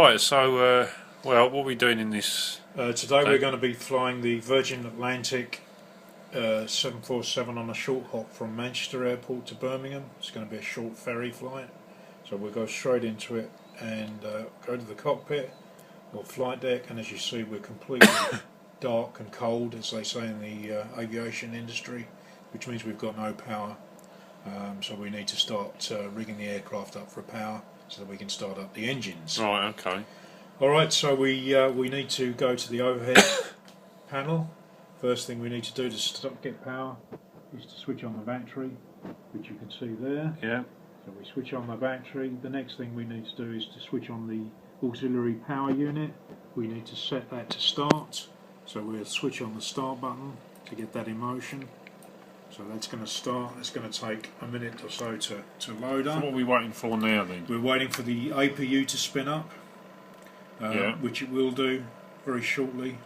Right, so, well, what are we doing in this? Today we're going to be flying the Virgin Atlantic 747 on a short hop from Manchester Airport to Birmingham. It's going to be a short ferry flight, so we'll go straight into it and go to the cockpit or flight deck, and as you see we're completely dark and cold, as they say in the aviation industry, which means we've got no power. So we need to start rigging the aircraft up for power so that we can start up the engines. Right, okay. Alright, so we need to go to the overhead panel. First thing we need to do to get power is to switch on the battery, which you can see there. Yeah. So we switch on the battery. The next thing we need to do is to switch on the auxiliary power unit. We need to set that to start. So we'll switch on the start button to get that in motion. So that's going to start. It's going to take a minute or so to load up. So what are we waiting for now then? We're waiting for the APU to spin up, which it will do very shortly.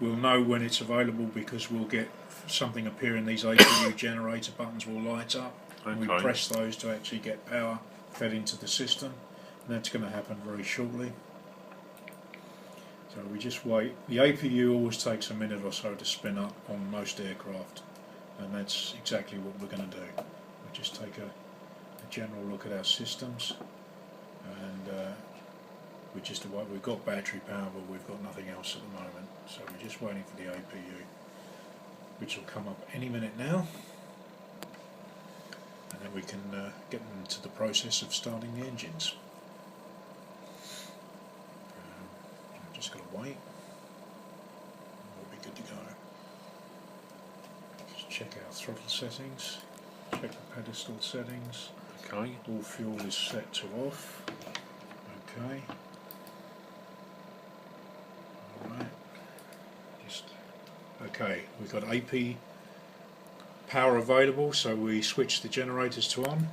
We'll know when it's available because we'll get something appearing. These APU generator buttons will light up, and we press those to actually get power fed into the system, and that's going to happen very shortly. So we just wait. The APU always takes a minute or so to spin up on most aircraft, and that's exactly what we're going to do. We'll just take a general look at our systems, and we've got battery power, but we've got nothing else at the moment. So we're just waiting for the APU, which will come up any minute now, and then we can get into the process of starting the engines. I've just got to wait. We'll be good to go. Just check our throttle settings, check the pedestal settings. Okay. All fuel is set to off. Okay. Alright. Okay, we've got AP power available, so we switch the generators to on.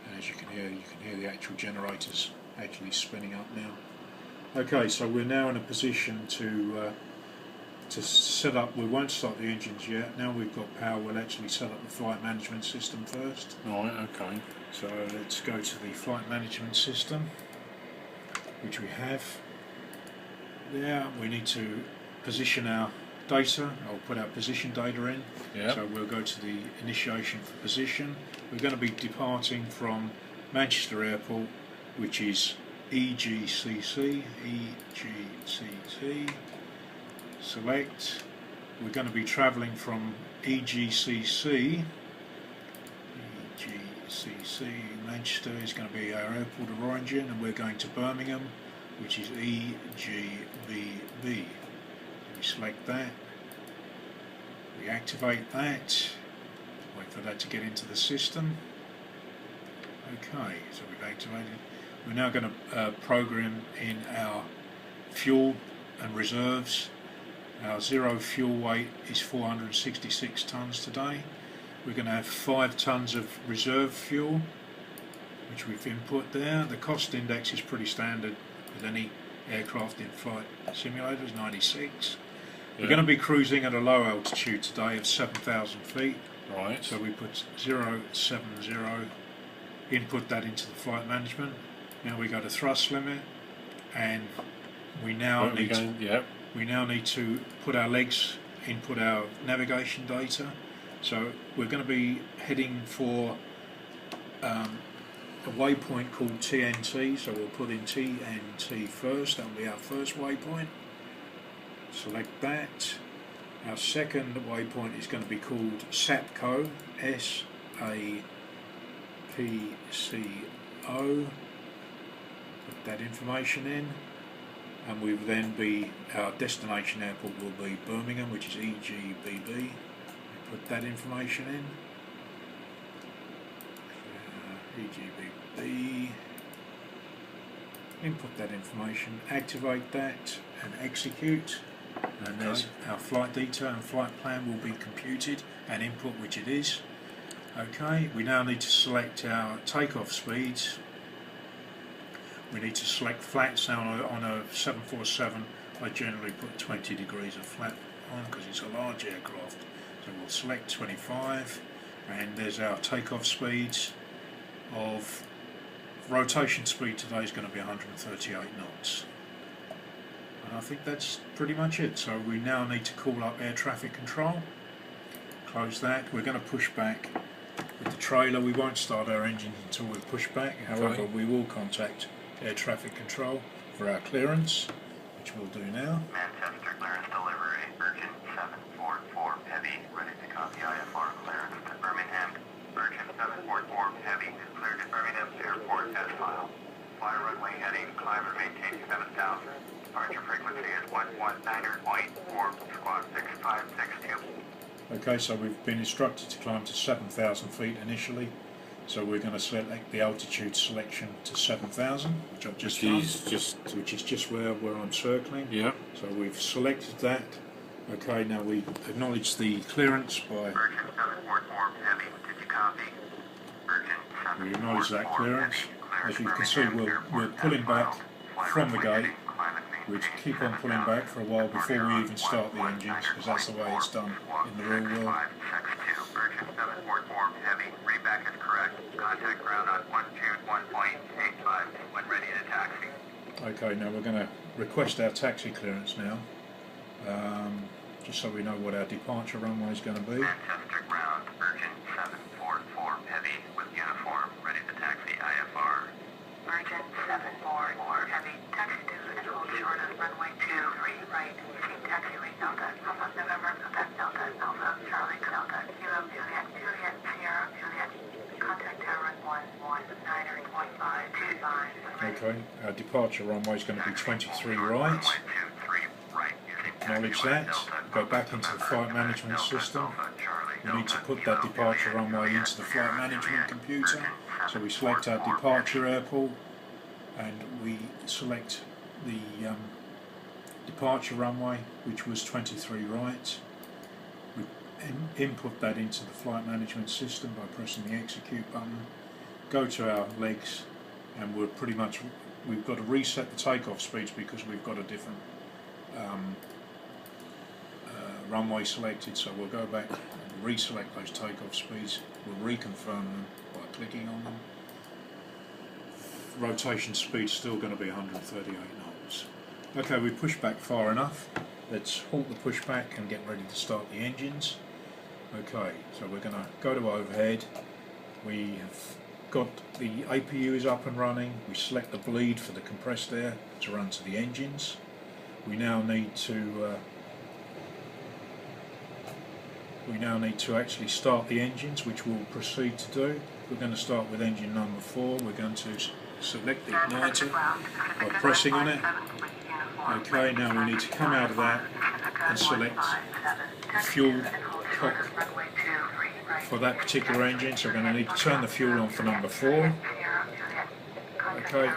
And as you can hear the actual generators actually spinning up now. Okay, so we're now in a position to set up. We won't start the engines yet. Now we've got power, we'll actually set up the flight management system first. Right, okay. So let's go to the flight management system, which we have there. We need to position our data. I'll put our position data in. Yep. So we'll go to the initiation for position. We're going to be departing from Manchester Airport, which is EGCC. Select. We're going to be travelling from EGCC. Manchester is going to be our airport of origin, and we're going to Birmingham, which is EGBB. We select that. We activate that. Wait for that to get into the system. Okay, so we've activated. We're now going to program in our fuel and reserves. Our zero fuel weight is 466 tonnes today. We're going to have 5 tonnes of reserve fuel, which we've input there. The cost index is pretty standard with any aircraft in flight simulators, 96. Yeah. We're going to be cruising at a low altitude today of 7,000 feet. Right. So we put 070, input that into the flight management. Now we go to thrust limit, and we now need to put our legs, input our navigation data. So we're going to be heading for a waypoint called TNT, so we'll put in TNT first. That will be our first waypoint. Select that. Our second waypoint is going to be called SAPCO, SAPCO. Put that information in, and we'll then our destination airport will be Birmingham, which is EGBB. Put that information in. EGBB. Input that information, activate that, and execute. And there's our flight detail and flight plan will be computed and input, which it is. Okay, we now need to select our takeoff speeds. We need to select flats. Now on a 747 I generally put 20 degrees of flat on because it's a large aircraft. So we'll select 25, and there's our takeoff speeds of rotation speed today is going to be 138 knots. And I think that's pretty much it. So we now need to call up air traffic control. Close that. We're going to push back with the trailer. We won't start our engine until we push back. However, we will contact air traffic control for our clearance, which we'll do now. Manchester clearance delivery, Virgin 744 Heavy, ready to copy IFR clearance to Birmingham. Virgin 744 Heavy is cleared at Birmingham Airport as filed. Fly runway heading, climb and maintain 7,000. Departure frequency is 119.4, squawk 6562. Okay, so we've been instructed to climb to 7,000 feet initially. So we're going to select the altitude selection to 7,000, which I've just done, which is just where I'm circling. Yeah. So we've selected that. Okay, now we acknowledge the clearance by. Virgin 744 Heavy, did you copy? Virgin 744 We acknowledge that clearance. Heavy, As you can see, we're pulling back from the gate. We keep on pulling back for a while before we even start the engines, because that's the way it's done in the real world. Virgin 744 Heavy, readback is correct. Contact ground on 121.85 when ready to taxi. Okay, now we're going to request our taxi clearance now, just so we know what our departure runway is going to be. Manchester ground, Virgin 744 Heavy with uniform, ready to taxi IFR. Virgin 744 Heavy, taxi to and hold short of runway 23 right. Team taxi rate Delta, Alpha November, Quebec Delta, Alpha Charlie Delta, Kilo Juliet, Juliet Sierra Juliet. Contact tower 119.525. Okay, our departure runway is going to be 23 right. Acknowledge that. Go back into the flight management system. We need to put that departure runway into the flight management computer. So we select our departure airport and we select the departure runway, which was 23 right. We input that into the flight management system by pressing the execute button. Go to our legs, and we've got to reset the takeoff speeds because we've got a different runway selected. So we'll go back and reselect those takeoff speeds. We'll reconfirm them by clicking on them. Rotation speed's still going to be 138 knots. Okay, we pushed back far enough. Let's halt the pushback and get ready to start the engines. Okay, so we're going to go to overhead. We have got the APU is up and running. We select the bleed for the compressed air to run to the engines. We now need to actually start the engines, which we'll proceed to do. We're going to start with engine number 4. We're going to select the igniter by pressing on it. Okay, now we need to come out of that and select the fuel cock for that particular engine. So we're going to need to turn the fuel on for number 4. Okay,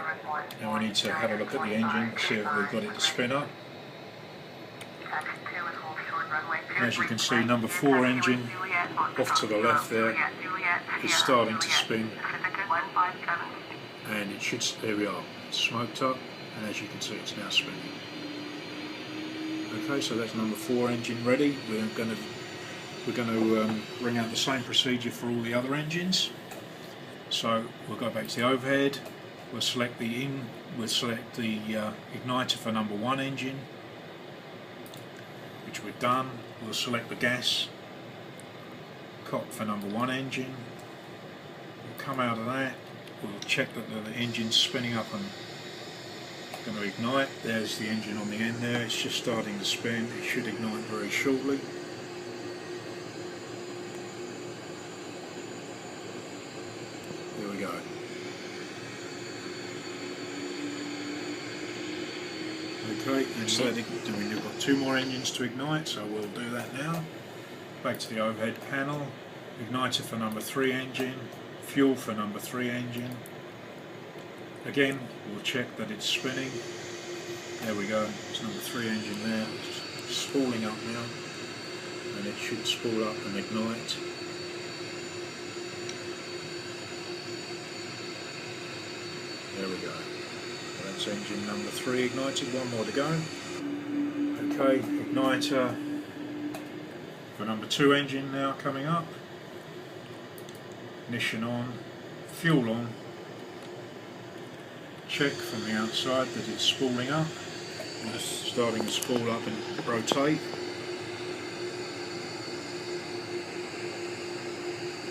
now we need to have a look at the engine, see if we've got it to spin up. And as you can see, number 4 engine off to the left there is starting to spin, and it should, there we are, it's smoked up, and as you can see it's now spinning. Okay, so that's number 4 engine ready. We're going to bring out the same procedure for all the other engines. So we'll go back to the overhead. We'll select the igniter for number 1 engine, which we've done. We'll select the gas cock for number 1 engine. We'll come out of that. We'll check that the engine's spinning up and going to ignite. There's the engine on the end there. It's just starting to spin. It should ignite very shortly. There we go. Okay, and we've got 2 more engines to ignite, so we'll do that now. Back to the overhead panel. Igniter for number 3 engine. Fuel for number 3 engine. Again, we'll check that it's spinning. There we go, it's number 3 engine there. It's spooling up now, and it should spool up and ignite. There we go. That's engine number 3 ignited, 1 more to go. Okay, igniter for number 2 engine now coming up. Ignition on, fuel on, check from the outside that it's spooling up. It's starting to spool up and rotate.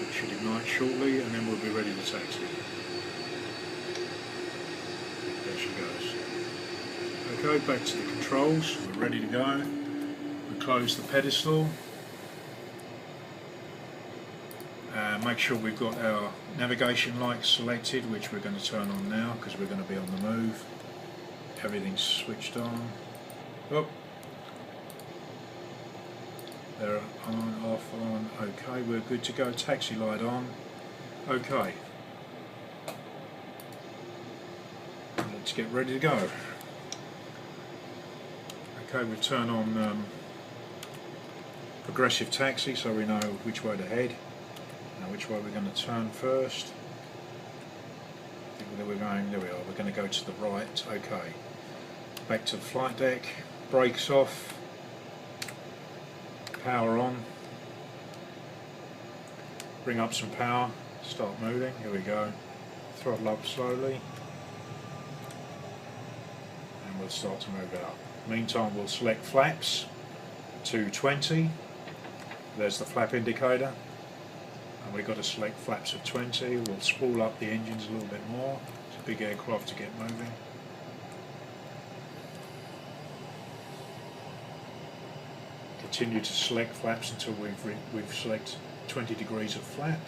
It should ignite shortly and then we'll be ready to taxi. There she goes. Okay, back to the controls. We're ready to go. We close the pedestal. Make sure we've got our navigation lights selected, which we're going to turn on now because we're going to be on the move. Everything's switched on. Oh, they're on, off, on. Okay, we're good to go. Taxi light on. Okay, let's get ready to go. Okay, we'll turn on progressive taxi so we know which way to head. Now which way we're going to turn first. I think where we're going, there we are, we're going to go to the right. Okay, back to the flight deck, brakes off, power on, bring up some power, start moving, here we go, throttle up slowly and we'll start to move out. Meantime we'll select flaps to 20, there's the flap indicator. And we've got to select flaps of 20, we'll spool up the engines a little bit more, it's a big aircraft to get moving. Continue to select flaps until we've selected 20 degrees of flap.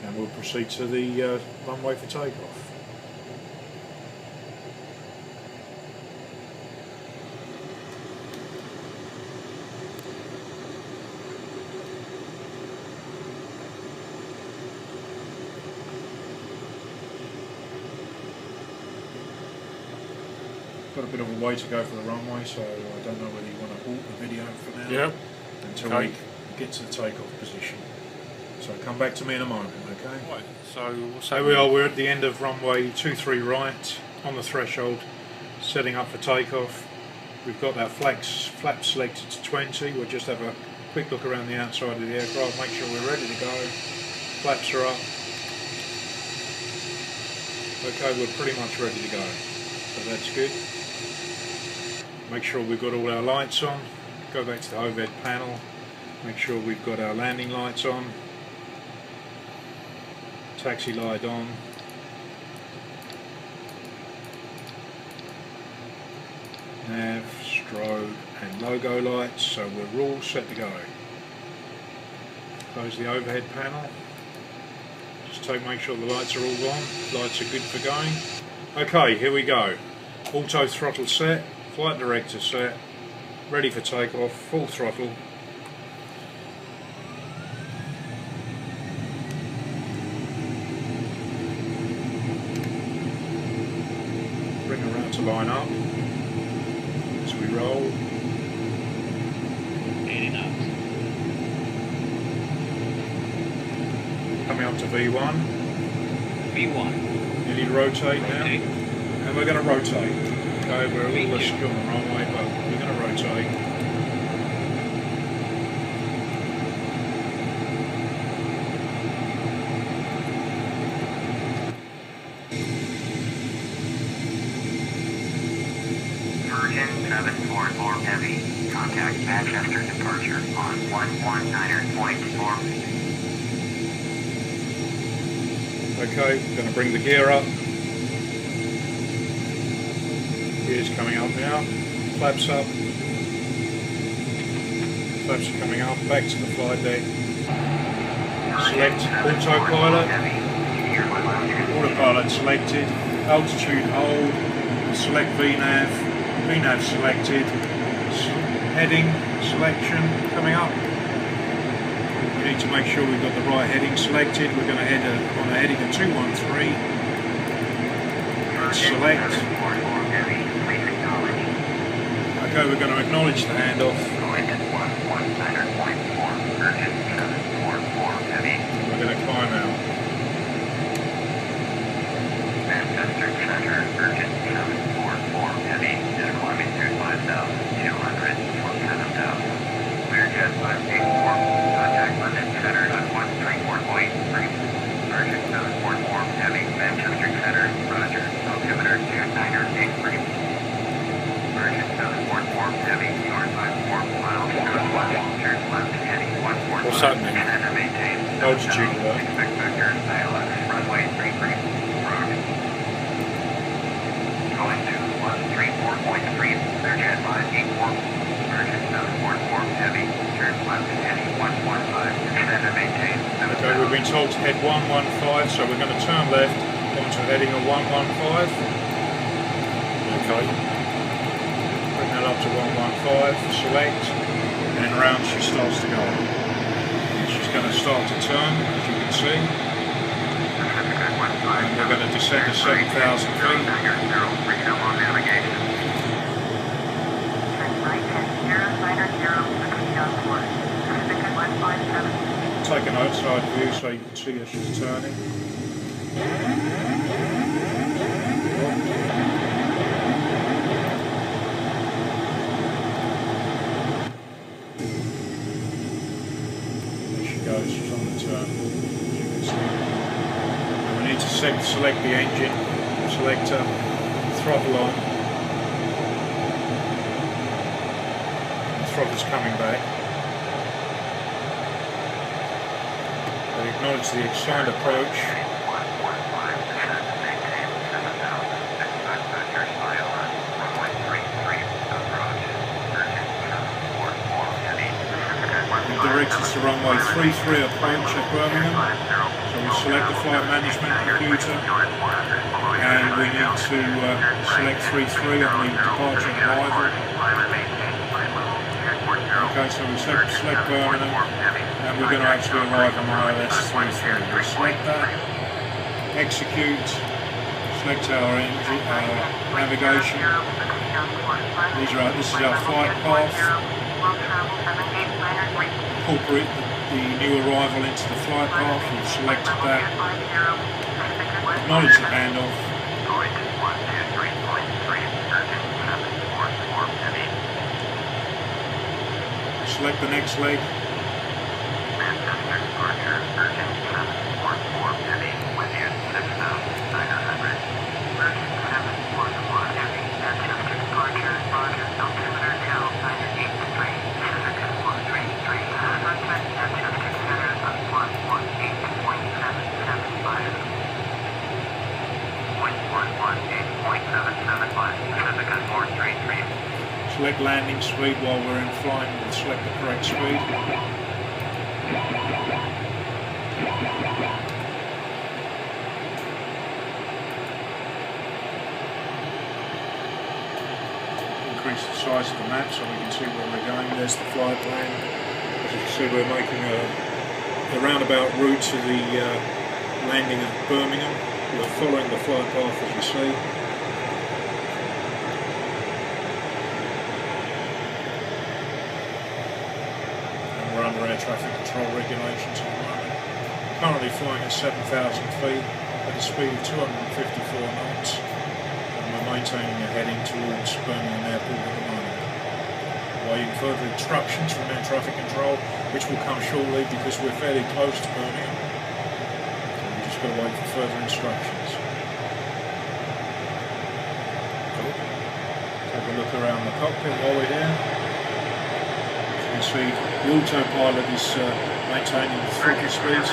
And we'll proceed to the runway for takeoff. Got a bit of a way to go for the runway, so I don't know whether you want to halt the video for now. Yep. Until we get to the takeoff position. So come back to me in a moment, okay? Right, so what's There we are, we're at the end of runway 23 right, on the threshold, setting up for takeoff. We've got our flap selected to 20, we'll just have a quick look around the outside of the aircraft, make sure we're ready to go. Flaps are up. Okay, we're pretty much ready to go, so that's good. Make sure we've got all our lights on, go back to the overhead panel, make sure we've got our landing lights on. Taxi light on. Nav, strobe and logo lights, so we're all set to go. Close the overhead panel. Just make sure the lights are all on. Lights are good for going. Okay, here we go. Auto throttle set, flight director set, ready for takeoff, full throttle. Bring her around to line up as we roll. 80 knots. Coming up to V1. V1. You need to rotate now. Rotate. And we're going to rotate. Okay, we're a little askew on the runway, but we're going to rotate. Virgin 744 Heavy, contact Manchester departure on 119.4. Okay, we're going to bring the gear up. Gear's coming up now. Flaps up. Flaps are coming up. Back to the flight deck. Select autopilot. Autopilot selected. Altitude hold. Select VNAV. VNAV selected. Heading selection coming up. We need to make sure we've got the right heading selected. We're going to head on a heading of 213. Select. Okay, we're going to acknowledge the handoff. We're going to climb out. Manchester What's happening? Altitude alert. Runway 33, approach. Going to 134.3, Virgin Atlantic 84, Virgin 744, heavy, turn left heading 115, extend and maintain. Okay, we've been told to head 115, so we're going to turn left onto heading of 115. Okay. Bring that up to 115, select, and then round she starts to go. She's going to start to turn, as you can see, and we're going to descend to 7,000 feet. Take an outside view so you can see as she's turning. There she goes, she's on the turn, as you can see. And we need to select the engine, selector, throttle on. The throttle's coming back. Acknowledge the assigned approach. It directs us to runway 33 approach at Birmingham. So we select the flight management computer and we need to select 33 on the departure arrival. Okay, so we select Birmingham. And we're going to actually arrive on ILS 33. We'll select that, execute, select our engine, navigation. This is our flight path. Incorporate the new arrival into the flight path. We've selected that. Acknowledge the handoff. Select the next leg. Virgin 744 heavy, with you 6,900. Virgin 741 heavy, Manchester departure, Roger, altimeter 0983, Pacific 133, sunset Manchester Center on 118.775. 118.775, Pacific 433. Select landing speed while we're in flying, we'll select the correct speed. Increase the size of the map so we can see where we're going. There's the flight plan. As you can see, we're making a roundabout route to the landing at Birmingham. We're following the flight path as you see. And we're under air traffic control regulations at the moment. Currently flying at 7,000 feet at a speed of 254 knots. Maintaining a heading towards Birmingham Airport at the moment. Awaiting further instructions from air traffic control, which will come shortly because we're fairly close to Birmingham. We've just got to wait for further instructions. Cool. Take a look around the cockpit while we're here. As you can see, the autopilot is maintaining the throttle speeds.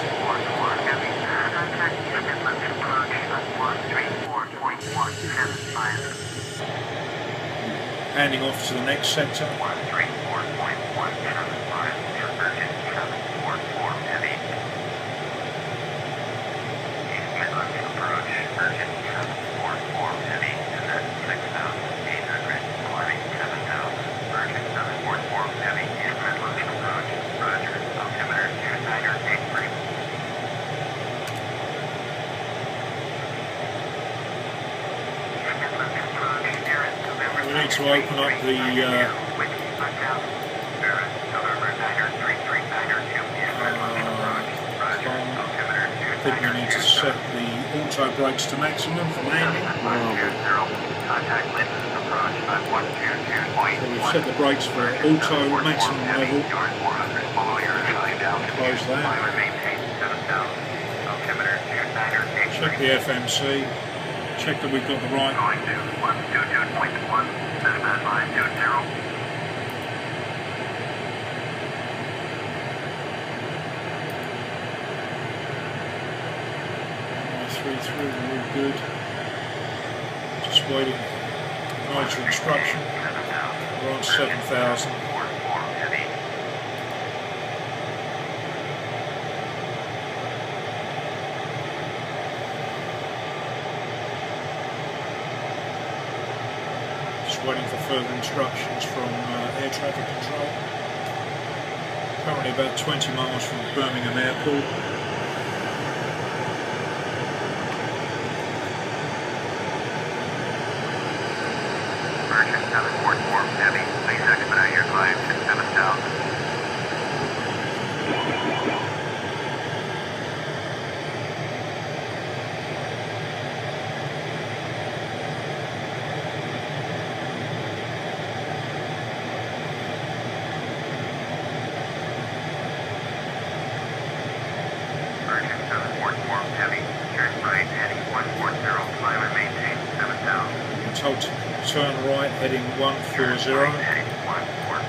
Handing off to the next sector. 134.175, Virgin 744 heavy. East Midlands approach, Virgin 744 heavy, and then 6,800, climbing 7,000, Virgin 744 heavy, East Midlands approach, Roger, altimeter 2983. We need to open up the I think we need to set the auto brakes to maximum for landing. So we've set the brakes for auto maximum level. Close that. Check the FMC. Check that we've got the right. 1-3-3, we're all good. Just waiting. Major instruction. We're on 7,000. Just waiting for further instructions from air traffic control. Currently about 20 miles from Birmingham Airport. Virgin 744 Heavy, please expedite your climb to 7,000. Virgin 744 Heavy, turn right heading 140, climb and maintain 7,000. I'm told to turn right heading 140. Heading 140,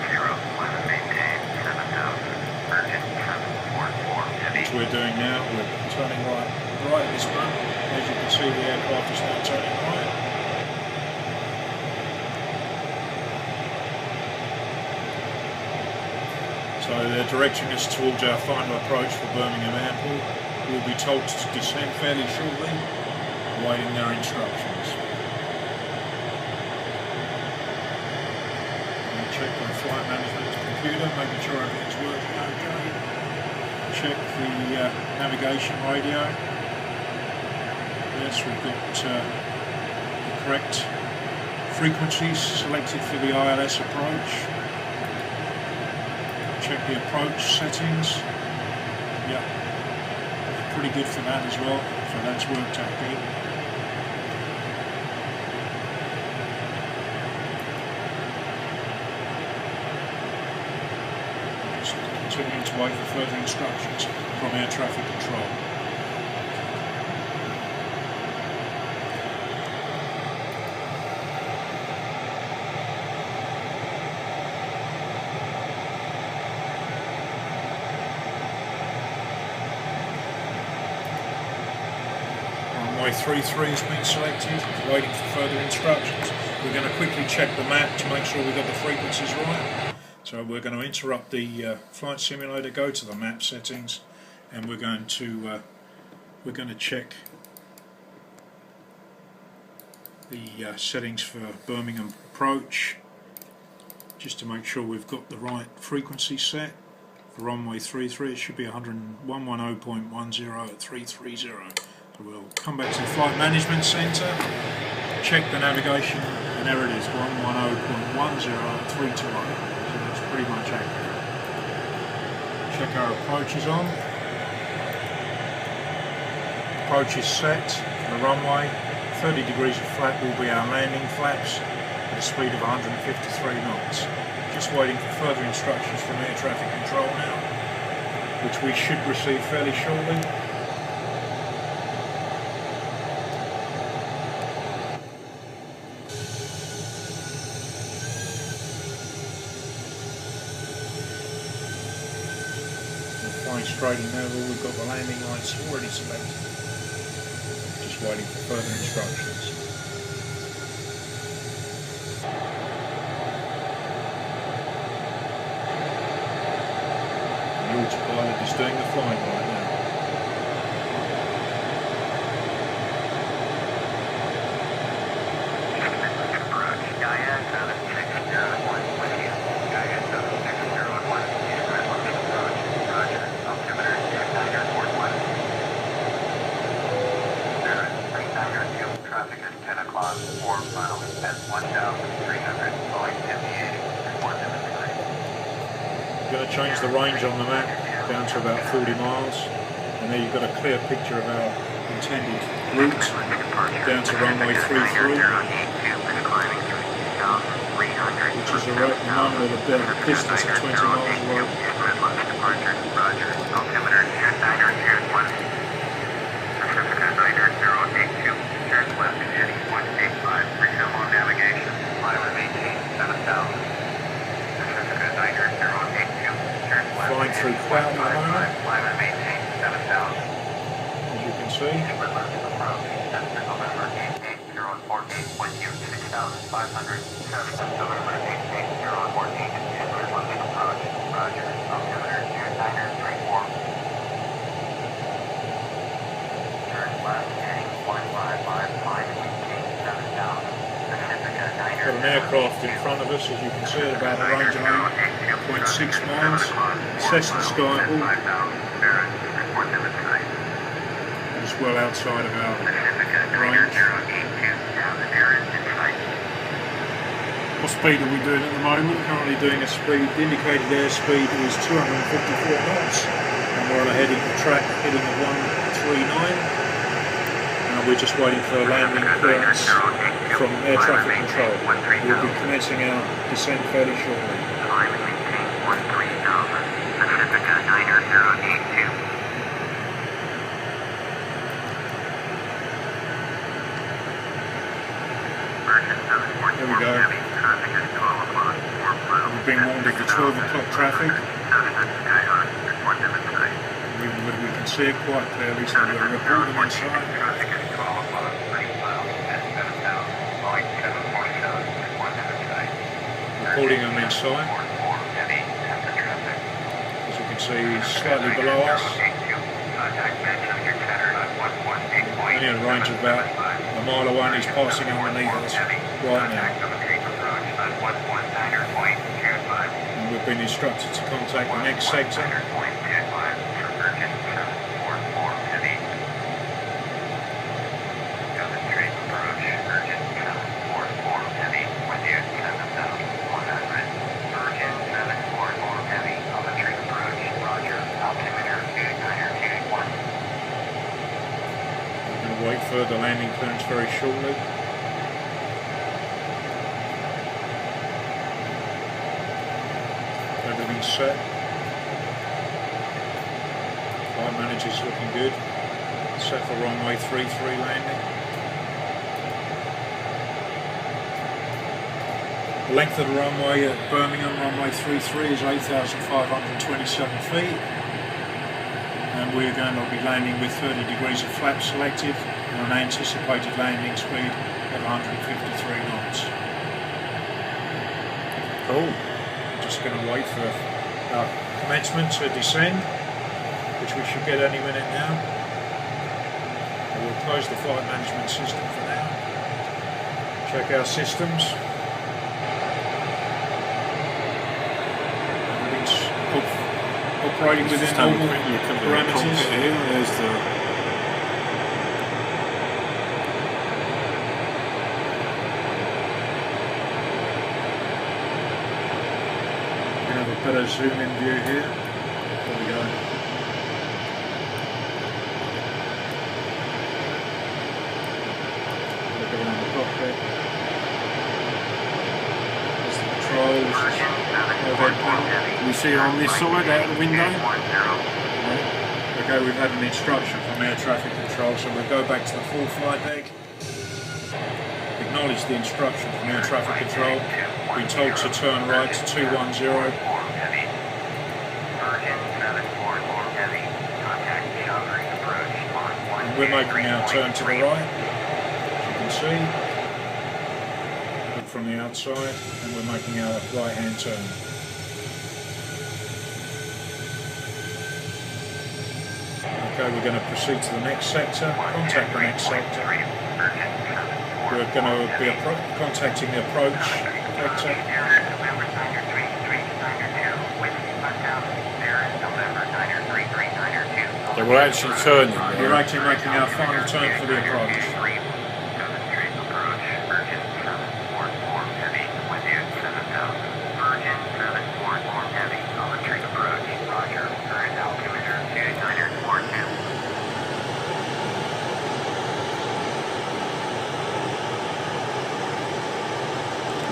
climb and maintain 7,000. Virgin 744 Heavy. Which we're doing now. We're turning right at this moment. As you can see, the aircraft is now turning right. So they're directing us towards our final approach for Birmingham Airport. We'll be told to descend fairly shortly, awaiting their instructions. I'll check the flight management computer, making sure everything's working okay. Check the navigation radio. Yes, we've got the correct frequencies selected for the ILS approach. Check the approach settings. Yeah, pretty good for that as well, so that's worked out good. Just continuing to wait for further instructions from air traffic control. Runway 33 has been selected, waiting for further instructions. We're going to quickly check the map to make sure we've got the frequencies right. So we're going to interrupt the flight simulator, go to the map settings, and we're going to check the settings for Birmingham approach, just to make sure we've got the right frequency set. For runway 33, it should be 110.10 at 330. So we'll come back to the Flight Management Centre, check the navigation, and there it is, 110.10 at 320. So that's pretty much accurate. Check our approaches on. Approach is set for the runway. 30 degrees of flap will be our landing flaps at a speed of 153 knots. Just waiting for further instructions from air traffic control now, which we should receive fairly shortly. We're flying straight in there, we've got the landing lights already selected. Just waiting for further instructions. The autopilot is doing the flying right now. Approach, Gaia 7601 with you. Gaia 7601, approach, roger, altimeter 2941. 3902, traffic is 10 o'clock, 4 miles, at 1,300, Boeing 5080, report to the degree. You're going to change the range on the map down to about 40 miles, and there you've got a clear picture of our intended route down to runway 33, which is a number of a distance of 20 miles away. Departure, roger, altimeter 2901. Pacifica 90082, turn left heading 185, resume on navigation, climb and maintain 7,000. Pacifica 90082, turn left Flying through cloud at the moment. climb and maintain 7,000. As you can can see. Got an aircraft in front of us, as you can see, at about a range of 8.6 miles. Cessna Skyhawk. Just well outside of our range. What speed are we doing at the moment? Currently doing a speed, the indicated airspeed is 254 knots. And we're on a heading track, heading of 139. And we're just waiting for a landing clearance from air traffic control. We'll be commencing our descent fairly shortly. There we go. We've been warned of the 12 o'clock traffic. We can see it quite clearly, so we're reporting inside. Reporting them inside. As you can see, slightly below us. Only in a range of about a mile away, and he's passing underneath us right now. And we've been instructed to contact the next sector. Wait for the landing clearance very shortly. Everything's set. Flight manager's looking good. Set for runway 33 landing. The length of the runway at Birmingham, runway 33 is 8,527 feet. And we're going to be landing with 30 degrees of flap selected and an anticipated landing speed of 153 knots. Cool. Just going to wait for our commencement to descend, which we should get any minute now. And we'll close the flight management system for now. Check our systems. Everything's operating within normal parameters. There's the better zoom in view here. There we go. Look around the cockpit. There's the controls. Can we see on this side out the window? Okay, we've had an instruction from air traffic control, so we'll go back to the full flight deck. Acknowledge the instruction from air traffic control. We're told to turn right to 210. We're making our turn to the right, as you can see. Look from the outside, and we're making our right-hand turn. Okay, we're going to proceed to the next sector, contact the next sector. We're going to be contacting the approach sector. So we're actually turning. We're actually making our final turn for the approach.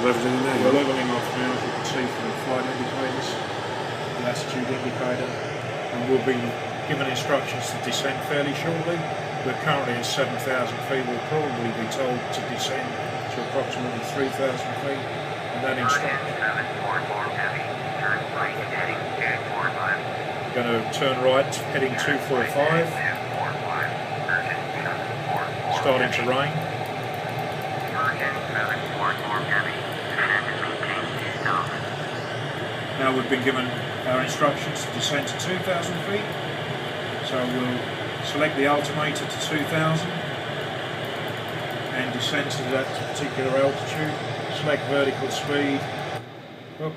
Leveling now. We're leveling off now, as you can see from the flight indicators, the latitude indicator, and we'll be given instructions to descend fairly shortly. We're currently at 7,000 feet. We'll probably be told to descend to approximately 3,000 feet, and that instruction. We're going to turn right, heading 245. starting to rain. Virgin 744 heavy, descend and maintain 2000. Now we've been given our instructions to descend to 2,000 feet, so we'll select the altimeter to 2,000 and descend to that particular altitude, select vertical speed. Oh.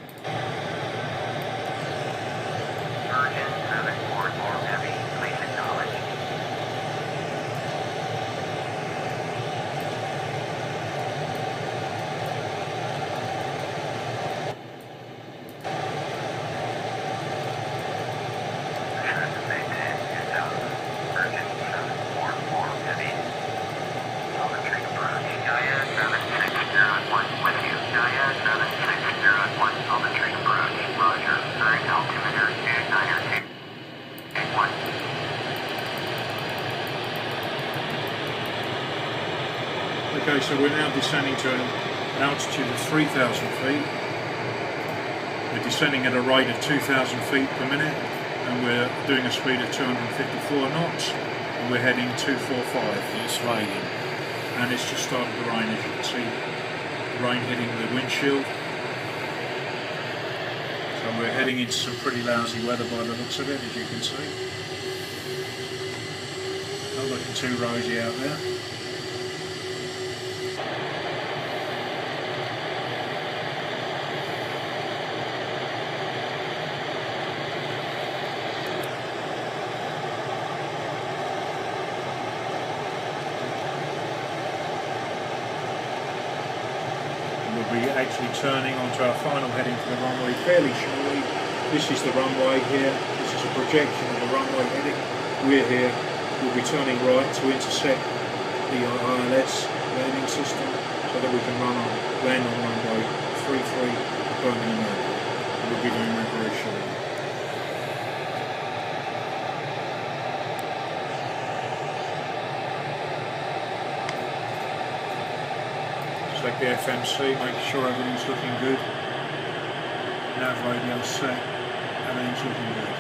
Virgin 744 heavy, please acknowledge. Descend and maintain 2000. Virgin 744 heavy. Telemetry approach. Gaia 7601 with you. Gaia 7601 telemetry approach. Roger. Current altimeter 29281. Okay, so we're now descending to an altitude of 3,000 feet. We're descending at a rate of 2,000 feet per minute, and we're doing a speed of 254 knots, and we're heading 245. It's raining. And it's just started to rain, as you can see, rain hitting the windshield. So we're heading into some pretty lousy weather by the looks of it, as you can see. Not looking too rosy out there. We'll be actually turning onto our final heading for the runway fairly shortly. This is the runway here. This is a projection of the runway heading. We're here. We'll be turning right to intersect the ILS landing system so that we can land on runway 33 at Birmingham Airport. We'll be doing that very shortly. Select the FMC, make sure everything's looking good. Nav radio set, everything's looking good.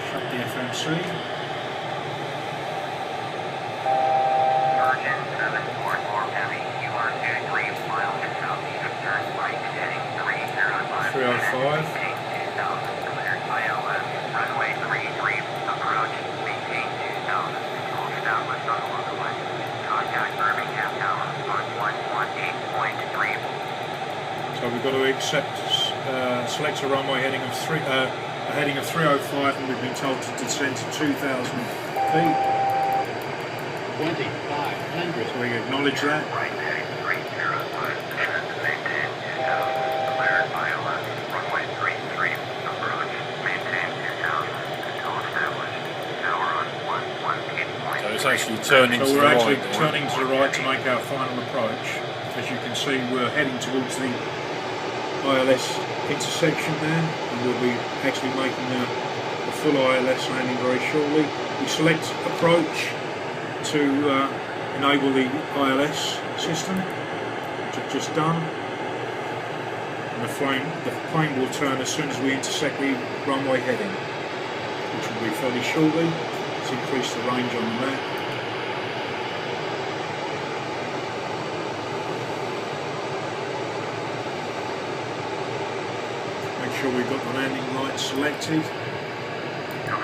Shut the FMC. Virgin 744 heavy, you are 23 miles southeast, turn right heading 305. 305. Maintain 2000, cleared ILS, runway 33, approach, maintain 2000. All established on the line. Contact Birmingham Tower on 118.3. So we've got to select a runway heading of 305, and we've been told to descend to 2,000 feet. 2,500. So we acknowledge that. Right heading 305, descend and maintain 2000. Cleared ILS, runway 33, approach, maintain 2000. Control established. Tower on 118.3. So it's actually turning So to we're the actually right. turning to the right to make our final approach. As you can see, we're heading towards the ILS intersection there, and we'll be actually making a full ILS landing very shortly. We select approach to enable the ILS system, which I've just done. And the plane will turn as soon as we intersect the runway heading, which will be fairly shortly. Let's increase the range on the map. Make sure we've got the landing lights selected. On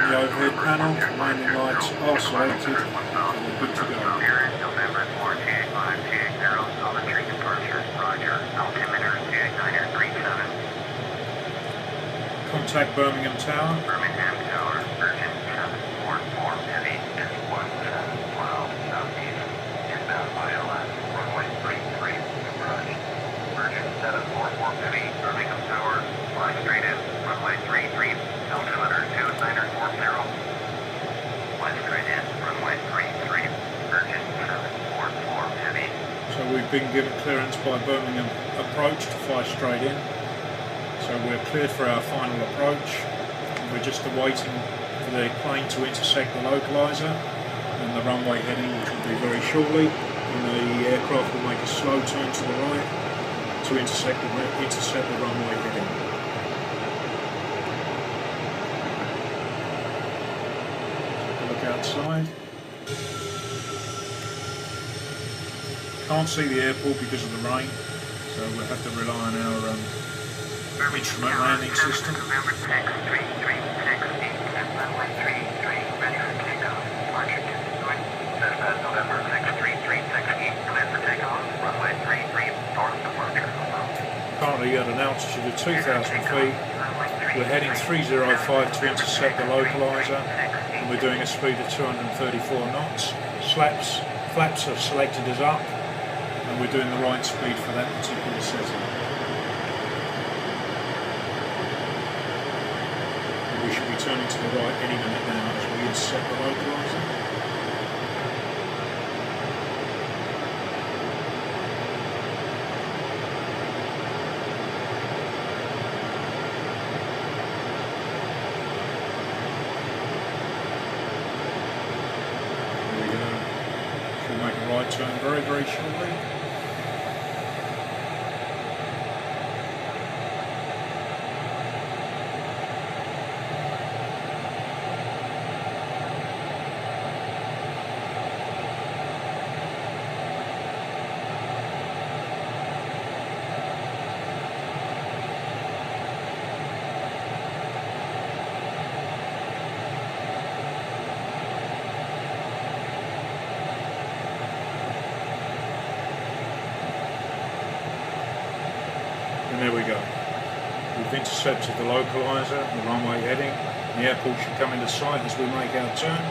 the overhead panel, the landing lights are selected, and we're good to go. November 4285280, telemetry departure, roger, altimeter 29837. Contact Birmingham Tower. Birmingham Tower, Virgin 744 heavy, S1712 southeast, inbound ILS, runway 33, approach. Virgin 744 heavy, Birmingham Tower, fly straight in, runway 33, altimeter 29840. Fly straight in, runway 33, Virgin 744 heavy. So we've been given clearance by Birmingham approach to fly straight in. So we're cleared for our final approach. We're just awaiting for the plane to intersect the localizer and the runway heading, which will be very shortly. And the aircraft will make a slow turn to the right to intersect the runway heading. right side. Can't see the airport because of the rain, so we'll have to rely on our instrument landing system. November 6, 3368, runway 33, ready for takeoff. Departure to north. Cessna November 6, 3368, clear for takeoff. Runway 33, north departure. Currently at an altitude of 2,000 feet. We're heading 305 to intercept the localizer, and we're doing a speed of 234 knots. Flaps are selected as up, and we're doing the right speed for that particular setting. We should be turning to the right any minute now as we intercept the localizer. Turn very, very shortly. And there we go. We've intercepted the localizer, the runway heading. The airport should come into sight as we make our turn.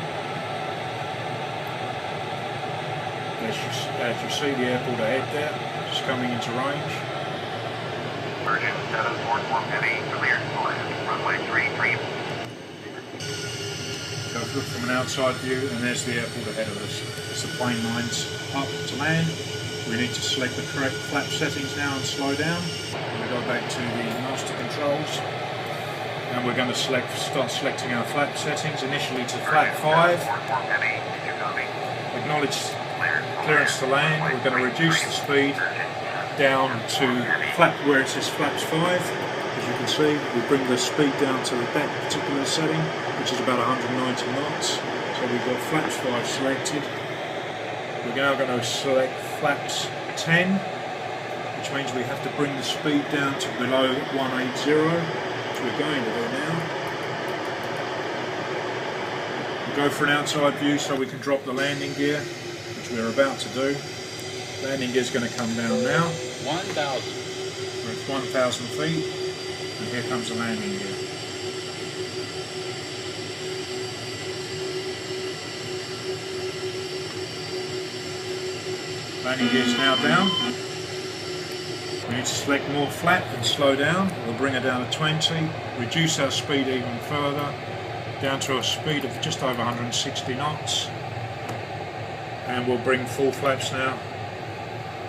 As you see, the airport ahead there, just coming into range. Virgin 744 heavy, cleared to land. Runway 33. So if we look from an outside view, and there's the airport ahead of us. As the plane lines up to land, we need to select the correct flap settings now and slow down. We go back to the master controls, and we're going to start selecting our flap settings. Initially to flap 5. Acknowledge clearance to land. We're going to reduce the speed down to flap where it says flaps 5. As you can see, we bring the speed down to that particular setting, which is about 190 knots. So we've got flaps 5 selected. We're now going to select flaps 10, which means we have to bring the speed down to below 180, which we're going to do now. We'll go for an outside view so we can drop the landing gear, which we're about to do. Landing gear is going to come down now. 1,000. We're at 1,000 feet, and here comes the landing gear. Landing gear is now down. We need to select more flap and slow down. We'll bring it down to 20, reduce our speed even further, down to a speed of just over 160 knots. And we'll bring full flaps now.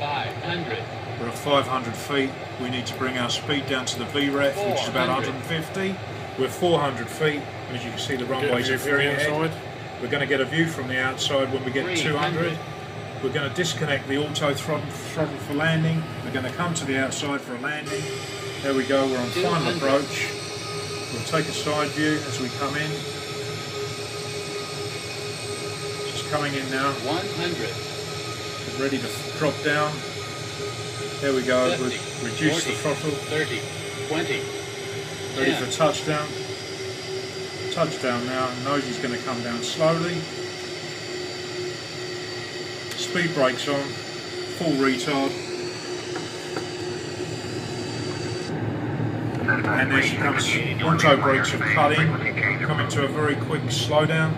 500. We're at 500 feet. We need to bring our speed down to the VREF, which is about 150. We're 400 feet, and as you can see the runways are very ahead. We're going to get a view from the outside when we get to 200. We're going to disconnect the auto throttle for landing. We're going to come to the outside for a landing. There we go, we're on final approach. We'll take a side view as we come in. Just coming in now. 100. We're ready to drop down. There we go, 50, we've reduced 40, the throttle. 30, 20. Ready 10. for touchdown. Touchdown now, nose is going to come down slowly. Speed brakes on, full retard. And there she comes, auto brakes have cut in, coming to a very quick slowdown.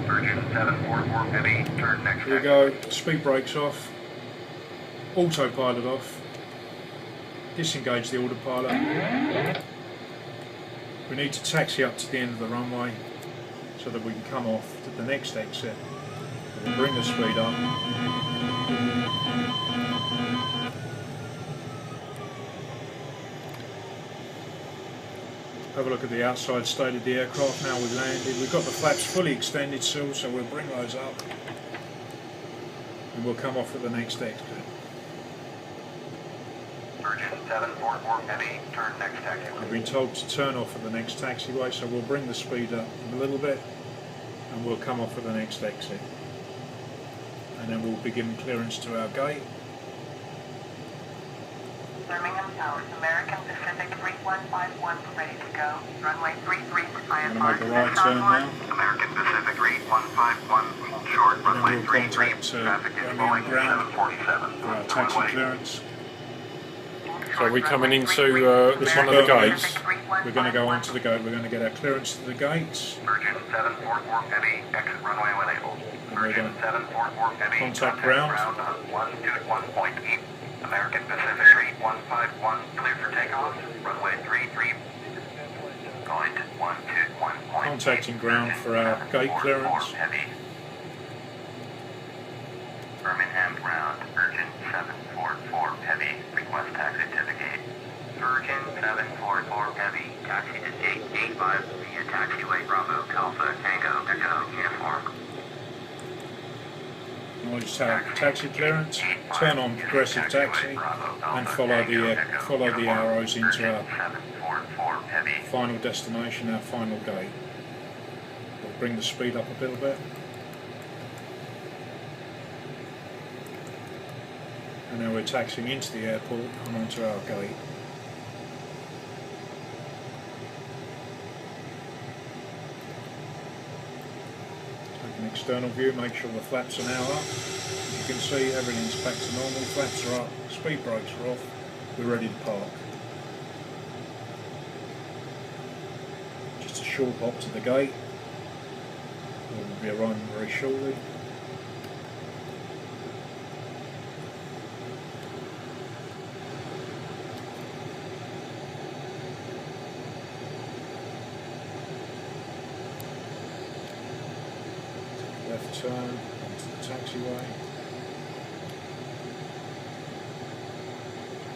Here we go, speed brakes off, autopilot off, disengage the autopilot. We need to taxi up to the end of the runway so that we can come off to the next exit. We'll bring the speed up. Have a look at the outside state of the aircraft now we've landed. We've got the flaps fully extended still, so we'll bring those up and we'll come off at the next exit. Virgin 744 heavy, turn next taxiway. We've been told to turn off at the next taxiway, so we'll bring the speed up a little bit. and we'll come off at the next exit, and then we'll begin clearance to our gate. Birmingham Towers, American Pacific 3151, ready to go. Runway 33 to I'm going to IFR. make a right turn now, American Pacific 3151, hold short, and then runway we'll 33. contact Traffic is Birmingham Boeing ground 747. for our taxi clearance. So are we coming into this one of the gates? We're going to go onto the gate, we're going to get our clearance to the gates, Virgin 744 Heavy, exit runway when able. and we're going Virgin to 744 Heavy, contact ground. on 121.8. American Pacific 3151, clear for takeoff. Runway 33. Going to 121.8. Contacting ground for our gate clearance. Heavy. Birmingham ground, Virgin 744 Heavy, request taxi to the gate. Virgin 744 Heavy, taxi to gate 85 via taxiway Bravo Alpha Tango Echo uniform. Acknowledge taxi clearance, turn on progressive taxi, and follow the arrows into our final destination, our final gate. We'll bring the speed up a little bit. And now we're taxiing into the airport and onto our gate. Take an external view, make sure the flaps are now up. As you can see, everything's back to normal, flaps are up, speed brakes are off, we're ready to park. Just a short hop to the gate. We'll be arriving very shortly. Left turn onto the taxiway.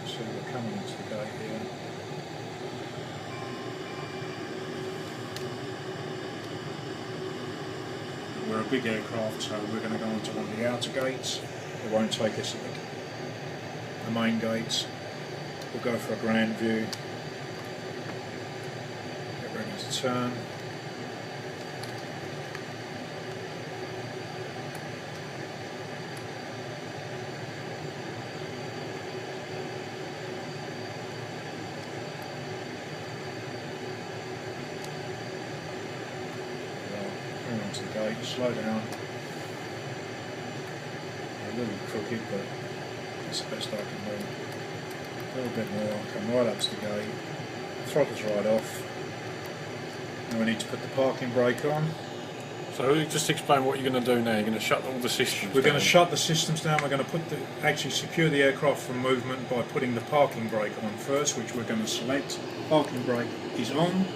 So we're coming into the gate here. We're a big aircraft, so we're going to go onto one of the outer gates. It won't take us at the main gates. We'll go for a grand view. Get ready to turn. To the gate, slow down. A little crooked, but it's the best I can do. A little bit more, come right up to the gate, throttle's right off. Now we need to put the parking brake on. So just explain what you're going to do now. You're going to shut all the systems We're going down. to shut the systems down. We're going to actually secure the aircraft from movement by putting the parking brake on first, which we're going to select. Parking brake is on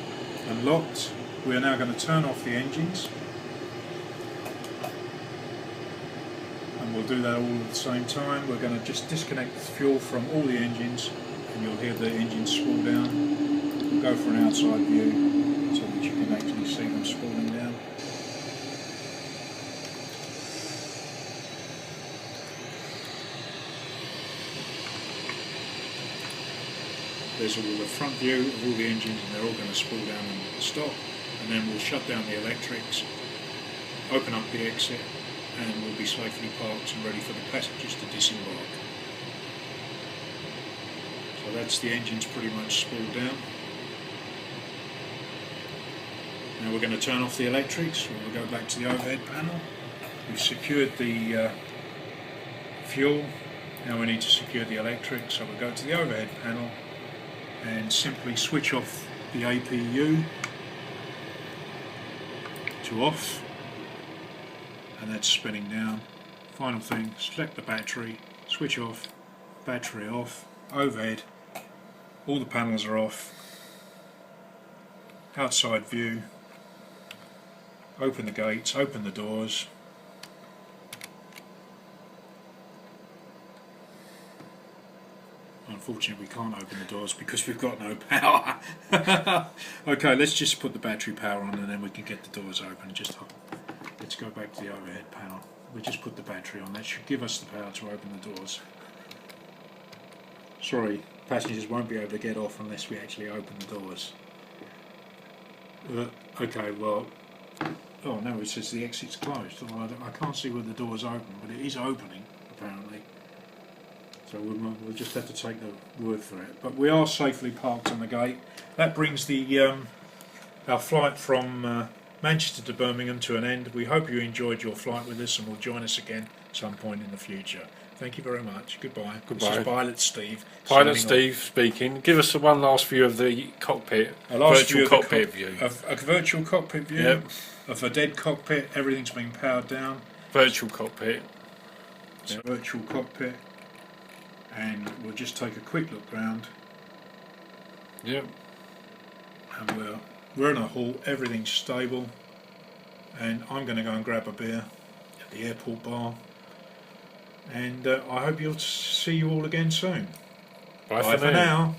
and locked. We are now going to turn off the engines. We'll do that all at the same time. We're going to just disconnect the fuel from all the engines, and you'll hear the engines spool down. We'll go for an outside view so that you can actually see them spooling down. There's all the front view of all the engines, and they're all going to spool down and stop. And then we'll shut down the electrics, open up the exit, and we'll be safely parked and ready for the passengers to disembark. So that's the engines pretty much spooled down. Now we're going to turn off the electrics. We'll go back to the overhead panel. We've secured the fuel. Now we need to secure the electrics. So we'll go to the overhead panel and simply switch off the APU to off. And that's spinning down. Final thing, select the battery, switch off, battery off, overhead, all the panels are off, outside view, open the gates, open the doors, unfortunately we can't open the doors because we've got no power. Okay, let's just put the battery power on and then we can get the doors open. Let's go back to the overhead panel. We just put the battery on. That should give us the power to open the doors. Sorry, passengers won't be able to get off unless we actually open the doors. Okay, well, Oh no, it says the exit's closed. I can't see where the door's open, but it is opening apparently. So we'll just have to take the word for it. But we are safely parked on the gate. That brings the our flight from Manchester to Birmingham to an end. We hope you enjoyed your flight with us and will join us again some point in the future. Thank you very much. Goodbye. Goodbye. This is Pilot Steve. Pilot signing off. Steve speaking. Give us one last view of the cockpit. A last Virtual view of the cockpit view. A virtual cockpit view Yep. of a dead cockpit. Everything's been powered down. Virtual cockpit. It's a virtual cockpit. And we'll just take a quick look round. Yep. And we're in a halt. Everything's stable. And I'm going to go and grab a beer at the airport bar. And I hope you'll see you all again soon. Bye Bye for now.